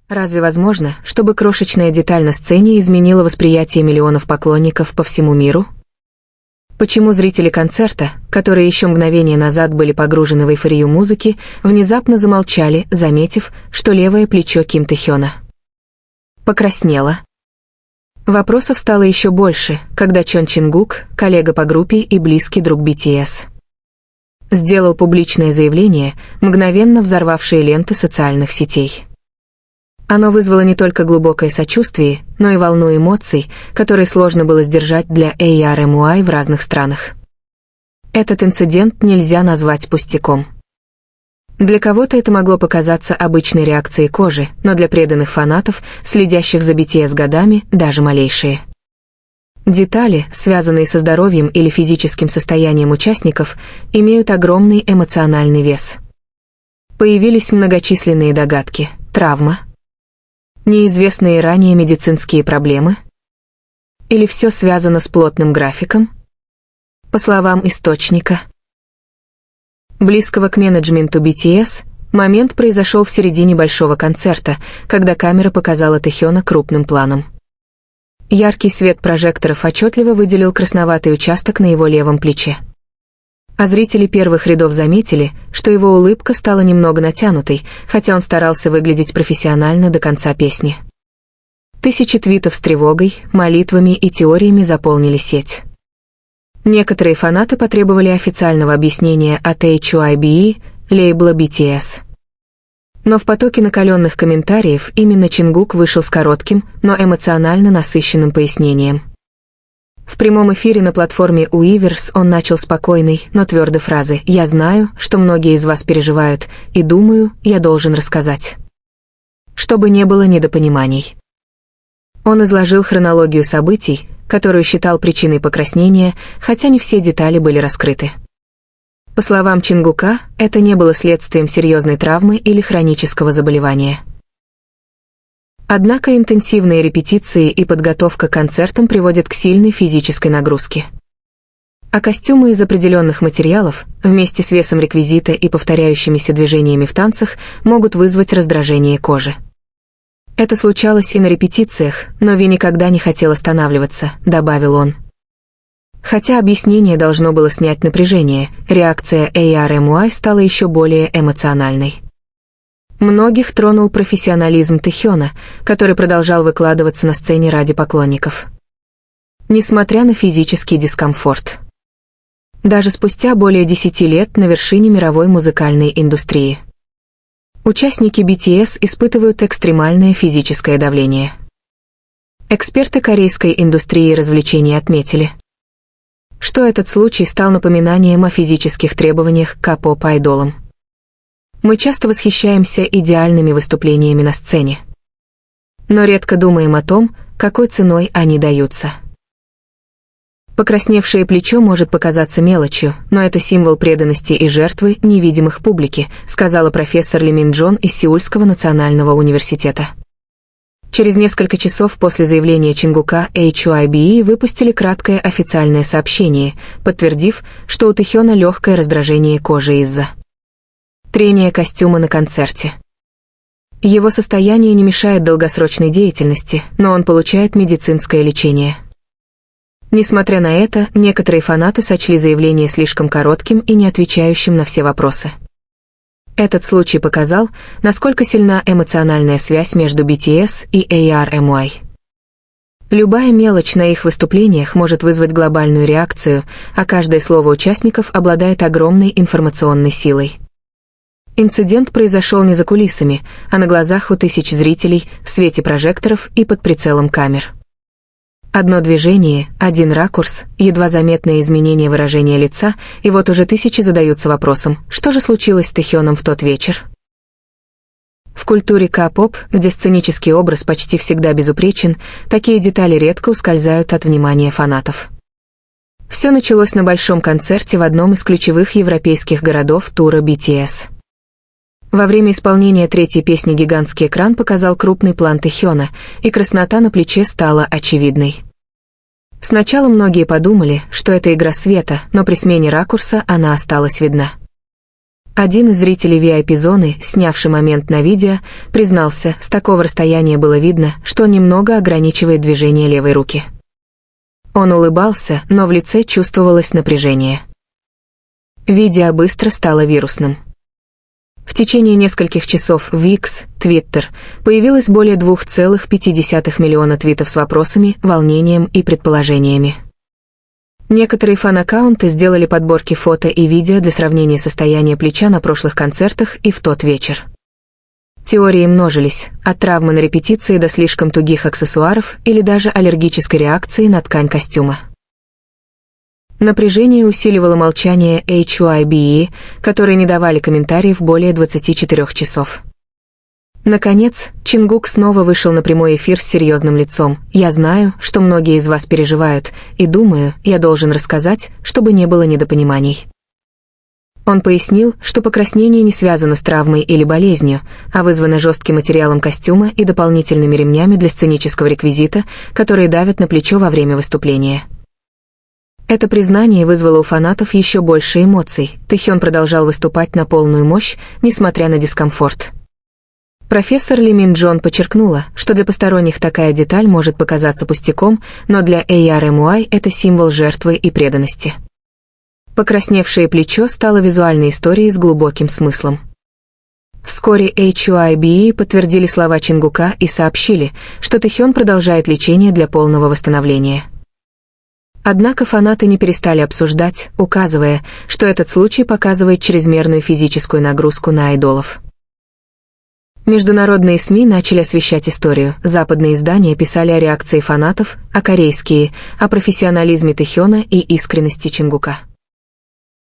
Разве возможно, чтобы крошечная деталь на сцене изменила восприятие миллионов поклонников по всему миру? Почему зрители концерта, которые еще мгновение назад были погружены в эйфорию музыки, внезапно замолчали, заметив, что левое плечо Ким Тэ-хёна покраснело? Вопросов стало еще больше, когда Чон Чин-гук, коллега по группе и близкий друг BTS, сделал публичное заявление, мгновенно взорвавшее ленты социальных сетей. Оно вызвало не только глубокое сочувствие, но и волну эмоций, которые сложно было сдержать для ARMY в разных странах. Этот инцидент нельзя назвать пустяком. Для кого-то это могло показаться обычной реакцией кожи, но для преданных фанатов, следящих за BTS годами, даже малейшие детали, связанные со здоровьем или физическим состоянием участников, имеют огромный эмоциональный вес. Появились многочисленные догадки: травма, неизвестные ранее медицинские проблемы? Или все связано с плотным графиком? По словам источника, близкого к менеджменту BTS, момент произошел в середине большого концерта, когда камера показала Тэ-хёна крупным планом. Яркий свет прожекторов отчетливо выделил красноватый участок на его левом плече. А зрители первых рядов заметили, что его улыбка стала немного натянутой, хотя он старался выглядеть профессионально до конца песни. Тысячи твитов с тревогой, молитвами и теориями заполнили сеть. Некоторые фанаты потребовали официального объяснения от HYBE, лейбла BTS. Но в потоке накаленных комментариев именно Чингук вышел с коротким, но эмоционально насыщенным пояснением. В прямом эфире на платформе Уиверс он начал спокойной, но твердой фразы: «Я знаю, что многие из вас переживают, и думаю, я должен рассказать, чтобы не было недопониманий». Он изложил хронологию событий, которую считал причиной покраснения, хотя не все детали были раскрыты. По словам Чингука, это не было следствием серьезной травмы или хронического заболевания. Однако интенсивные репетиции и подготовка к концертам приводят к сильной физической нагрузке. А костюмы из определенных материалов, вместе с весом реквизита и повторяющимися движениями в танцах, могут вызвать раздражение кожи. Это случалось и на репетициях, но Ви никогда не хотел останавливаться, добавил он. Хотя объяснение должно было снять напряжение, реакция ARMY стала еще более эмоциональной. Многих тронул профессионализм Тэ-хёна, который продолжал выкладываться на сцене ради поклонников, несмотря на физический дискомфорт. Даже спустя более 10 лет на вершине мировой музыкальной индустрии участники BTS испытывают экстремальное физическое давление. Эксперты корейской индустрии развлечений отметили, что этот случай стал напоминанием о физических требованиях к K-pop-айдолам. Мы часто восхищаемся идеальными выступлениями на сцене, но редко думаем о том, какой ценой они даются. Покрасневшее плечо может показаться мелочью, но это символ преданности и жертвы невидимых публике, сказала профессор Ли Мин Джон из Сеульского национального университета. Через несколько часов после заявления Чингука HYBE выпустили краткое официальное сообщение, подтвердив, что у Тэ-хёна легкое раздражение кожи из-за трения костюма на концерте. Его состояние не мешает долгосрочной деятельности, но он получает медицинское лечение. Несмотря на это, некоторые фанаты сочли заявление слишком коротким и не отвечающим на все вопросы. Этот случай показал, насколько сильна эмоциональная связь между BTS и ARMY. Любая мелочь на их выступлениях может вызвать глобальную реакцию, а каждое слово участников обладает огромной информационной силой. Инцидент произошел не за кулисами, а на глазах у тысяч зрителей, в свете прожекторов и под прицелом камер. Одно движение, один ракурс, едва заметное изменение выражения лица, и вот уже тысячи задаются вопросом, что же случилось с Тэ-хёном в тот вечер? В культуре K-pop, где сценический образ почти всегда безупречен, такие детали редко ускользают от внимания фанатов. Все началось на большом концерте в одном из ключевых европейских городов тура BTS. Во время исполнения третьей песни гигантский экран показал крупный план Тэ-хёна, и краснота на плече стала очевидной. Сначала многие подумали, что это игра света, но при смене ракурса она осталась видна. Один из зрителей VIP-зоны, снявший момент на видео, признался, с такого расстояния было видно, что он немного ограничивает движение левой руки. Он улыбался, но в лице чувствовалось напряжение. Видео быстро стало вирусным. В течение нескольких часов в X, Twitter, появилось более 2,5 миллиона твитов с вопросами, волнением и предположениями. Некоторые фан-аккаунты сделали подборки фото и видео для сравнения состояния плеча на прошлых концертах и в тот вечер. Теории множились, от травмы на репетиции до слишком тугих аксессуаров или даже аллергической реакции на ткань костюма. Напряжение усиливало молчание HYBE, которые не давали комментариев более 24 часов. Наконец, Чингук снова вышел на прямой эфир с серьезным лицом. «Я знаю, что многие из вас переживают, и думаю, я должен рассказать, чтобы не было недопониманий». Он пояснил, что покраснение не связано с травмой или болезнью, а вызвано жестким материалом костюма и дополнительными ремнями для сценического реквизита, которые давят на плечо во время выступления. Это признание вызвало у фанатов еще больше эмоций. Тэхён продолжал выступать на полную мощь, несмотря на дискомфорт. Профессор Ли Мин Джон подчеркнула, что для посторонних такая деталь может показаться пустяком, но для ARMY это символ жертвы и преданности. Покрасневшее плечо стало визуальной историей с глубоким смыслом. Вскоре HYBE подтвердили слова Чингука и сообщили, что Тэхён продолжает лечение для полного восстановления. Однако фанаты не перестали обсуждать, указывая, что этот случай показывает чрезмерную физическую нагрузку на айдолов. Международные СМИ начали освещать историю, западные издания писали о реакции фанатов, а корейские — о профессионализме Тэхёна и искренности Чингука.